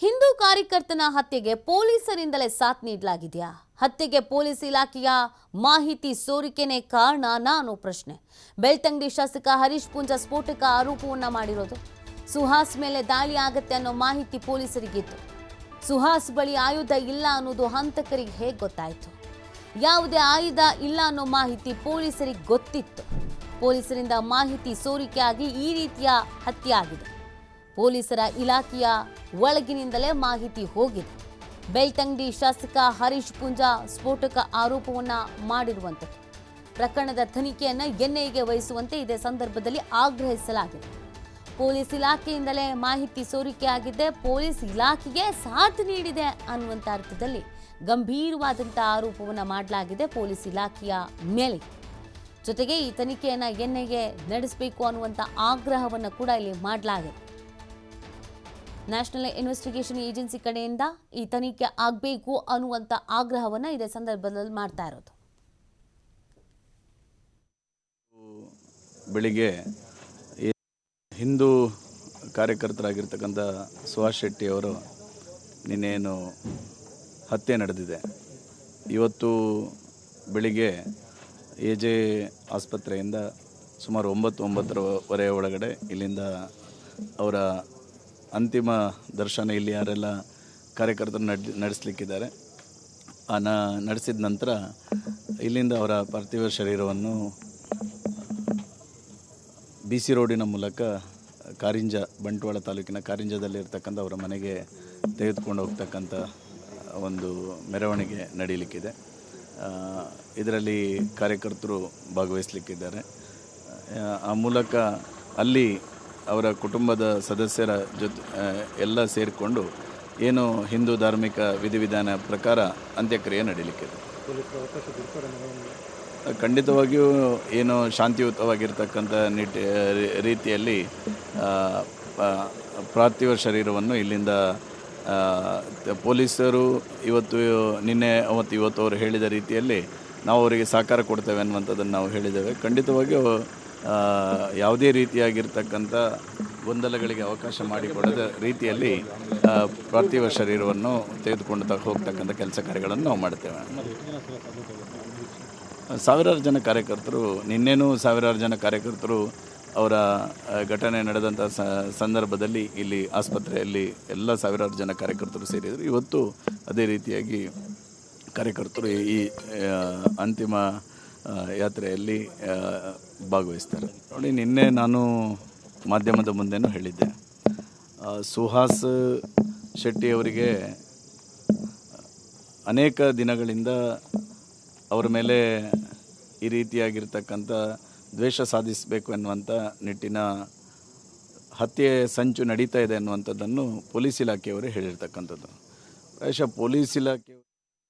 ಹಿಂದೂ ಕಾರ್ಯಕರ್ತನ ಹತ್ಯೆಗೆ ಪೊಲೀಸರಿಂದಲೇ ಸಾಥ್ ನೀಡಲಾಗಿದೆಯಾ? ಹತ್ಯೆಗೆ ಪೊಲೀಸ್ ಇಲಾಖೆಯ ಮಾಹಿತಿ ಸೋರಿಕೆನೇ ಕಾರಣ ಅನ್ನೋ ಪ್ರಶ್ನೆ. ಬೆಳ್ತಂಗಡಿ ಶಾಸಕ ಹರೀಶ್ ಪೂಂಜಾ ಸ್ಫೋಟಕ ಆರೋಪವನ್ನ ಮಾಡಿರೋದು. ಸುಹಾಸ್ ಮೇಲೆ ದಾಳಿ ಆಗತ್ತೆ ಅನ್ನೋ ಮಾಹಿತಿ ಪೊಲೀಸರಿಗಿತ್ತು. ಸುಹಾಸ್ ಬಳಿ ಆಯುಧ ಇಲ್ಲ ಅನ್ನೋದು ಹಂತಕರಿಗೆ ಹೇಗೆ ಗೊತ್ತಾಯಿತು? ಯಾವುದೇ ಆಯುಧ ಇಲ್ಲ ಅನ್ನೋ ಮಾಹಿತಿ ಪೊಲೀಸರಿಗೆ ಗೊತ್ತಿತ್ತು. ಪೊಲೀಸರಿಂದ ಮಾಹಿತಿ ಸೋರಿಕೆಯಾಗಿ ಈ ರೀತಿಯ ಹತ್ಯೆ ಆಗಿದೆ. ಪೊಲೀಸರ ಇಲಾಖೆಯ ಒಳಗಿನಿಂದಲೇ ಮಾಹಿತಿ ಹೋಗಿದೆ. ಬೆಳ್ತಂಗಡಿ ಶಾಸಕ ಹರೀಶ್ ಪೂಂಜಾ ಸ್ಫೋಟಕ ಆರೋಪವನ್ನ ಮಾಡಿರುವಂಥದ್ದು. ಪ್ರಕರಣದ ತನಿಖೆಯನ್ನು ಎನ್ಐಎಗೆ ವಹಿಸುವಂತೆ ಇದೇ ಸಂದರ್ಭದಲ್ಲಿ ಆಗ್ರಹಿಸಲಾಗಿದೆ. ಪೊಲೀಸ್ ಇಲಾಖೆಯಿಂದಲೇ ಮಾಹಿತಿ ಸೋರಿಕೆಯಾಗಿದೆ, ಪೊಲೀಸ್ ಇಲಾಖೆಗೆ ಸಾಥ್ ನೀಡಿದೆ ಅನ್ನುವಂಥ ಅರ್ಥದಲ್ಲಿ ಗಂಭೀರವಾದಂಥ ಆರೋಪವನ್ನು ಮಾಡಲಾಗಿದೆ ಪೊಲೀಸ್ ಇಲಾಖೆಯ ಮೇಲೆ. ಜೊತೆಗೆ ಈ ತನಿಖೆಯನ್ನು ಎನ್ಐಎ ನಡೆಸಬೇಕು ಅನ್ನುವಂಥ ಆಗ್ರಹವನ್ನು ಕೂಡ ಇಲ್ಲಿ ಮಾಡಲಾಗಿದೆ. ನ್ಯಾಷನಲ್ ಇನ್ವೆಸ್ಟಿಗೇಷನ್ ಏಜೆನ್ಸಿ ಕಡೆಯಿಂದ ಈ ತನಿಖೆ ಆಗಬೇಕು ಅನ್ನುವಂಥ ಆಗ್ರಹವನ್ನು ಇದೇ ಸಂದರ್ಭದಲ್ಲಿ ಮಾಡ್ತಾ ಇರೋದು. ಬೆಳಿಗ್ಗೆ ಹಿಂದೂ ಕಾರ್ಯಕರ್ತರಾಗಿರ್ತಕ್ಕಂಥ ಸುಹಾಸ್ ಶೆಟ್ಟಿ ಅವರು ನಿನ್ನೇನು ಹತ್ಯೆ ನಡೆದಿದೆ. ಇವತ್ತು ಬೆಳಿಗ್ಗೆ ಎಜೆ ಆಸ್ಪತ್ರೆಯಿಂದ ಸುಮಾರು 9:09 ಒಳಗಡೆ ಇಲ್ಲಿಂದ ಅವರ ಅಂತಿಮ ದರ್ಶನ ಇಲ್ಲಿ ಯಾರೆಲ್ಲ ಕಾರ್ಯಕರ್ತರು ನಡೆಸಲಿಕ್ಕಿದ್ದಾರೆ ನಡೆಸಿದ ನಂತರ ಇಲ್ಲಿಂದ ಅವರ ಪಾರ್ಥಿವ ಶರೀರವನ್ನು BC ರೋಡಿನ ಮೂಲಕ ಕಾರಿಂಜ, ಬಂಟ್ವಾಳ ತಾಲೂಕಿನ ಕಾರಿಂಜದಲ್ಲಿರ್ತಕ್ಕಂಥ ಅವರ ಮನೆಗೆ ತೆಗೆದುಕೊಂಡು ಹೋಗ್ತಕ್ಕಂಥ ಒಂದು ಮೆರವಣಿಗೆ ನಡೀಲಿಕ್ಕಿದೆ. ಇದರಲ್ಲಿ ಕಾರ್ಯಕರ್ತರು ಭಾಗವಹಿಸಲಿಕ್ಕಿದ್ದಾರೆ. ಆ ಮೂಲಕ ಅಲ್ಲಿ ಅವರ ಕುಟುಂಬದ ಸದಸ್ಯರ ಜೊತೆ ಎಲ್ಲ ಸೇರಿಕೊಂಡು ಏನು ಹಿಂದೂ ಧಾರ್ಮಿಕ ವಿಧಿವಿಧಾನ ಪ್ರಕಾರ ಅಂತ್ಯಕ್ರಿಯೆ ನಡೀಲಿಕ್ಕಿದೆ. ಖಂಡಿತವಾಗಿಯೂ ಏನು ಶಾಂತಿಯುತವಾಗಿರ್ತಕ್ಕಂಥ ರೀತಿಯಲ್ಲಿ ಪಾರ್ಥಿವ ಶರೀರವನ್ನು ಇಲ್ಲಿಂದ ಪೊಲೀಸರು ಇವತ್ತು ಅವರು ಹೇಳಿದ ರೀತಿಯಲ್ಲಿ ನಾವು ಅವರಿಗೆ ಸಹಕಾರ ಕೊಡ್ತೇವೆ ಅನ್ನುವಂಥದ್ದನ್ನು ನಾವು ಹೇಳಿದ್ದೇವೆ. ಖಂಡಿತವಾಗಿಯೂ ಯಾವುದೇ ರೀತಿಯಾಗಿರ್ತಕ್ಕಂಥ ಗೊಂದಲಗಳಿಗೆ ಅವಕಾಶ ಮಾಡಿಕೊಡದ ರೀತಿಯಲ್ಲಿ ಪಾರ್ಥಿವ ಶರೀರವನ್ನು ತೆಗೆದುಕೊಂಡು ಹೋಗ್ತಕ್ಕಂಥ ಕೆಲಸ ಕಾರ್ಯಗಳನ್ನು ನಾವು ಮಾಡ್ತೇವೆ. ಸಾವಿರಾರು ಜನ ಕಾರ್ಯಕರ್ತರು, ನಿನ್ನೆನೂ ಸಾವಿರಾರು ಜನ ಕಾರ್ಯಕರ್ತರು ಅವರ ಘಟನೆ ನಡೆದಂಥ ಸಂದರ್ಭದಲ್ಲಿ ಇಲ್ಲಿ ಆಸ್ಪತ್ರೆಯಲ್ಲಿ ಎಲ್ಲ ಸಾವಿರಾರು ಜನ ಕಾರ್ಯಕರ್ತರು ಸೇರಿದರು. ಇವತ್ತು ಅದೇ ರೀತಿಯಾಗಿ ಕಾರ್ಯಕರ್ತರು ಈ ಅಂತಿಮ ಯಾತ್ರೆಯಲ್ಲಿ ಭಾಗವಹಿಸ್ತಾರೆ. ನೋಡಿ, ನಿನ್ನೆ ನಾನು ಮಾಧ್ಯಮದ ಮುಂದೆನೂ ಹೇಳಿದ್ದೆ, ಸುಹಾಸ್ ಶೆಟ್ಟಿ ಅವರಿಗೆ ಅನೇಕ ದಿನಗಳಿಂದ ಅವರ ಮೇಲೆ ಈ ರೀತಿಯಾಗಿರ್ತಕ್ಕಂಥ ದ್ವೇಷ ಸಾಧಿಸಬೇಕು ಎನ್ನುವಂಥ ನಿಟ್ಟಿನ ಹತ್ಯೆ ಸಂಚು ನಡೀತಾ ಇದೆ ಅನ್ನುವಂಥದ್ದನ್ನು ಪೊಲೀಸ್ ಇಲಾಖೆಯವರು ಹೇಳಿರ್ತಕ್ಕಂಥದ್ದು. ಪ್ರಾಯಶಃ ಪೊಲೀಸ್ ಇಲಾಖೆ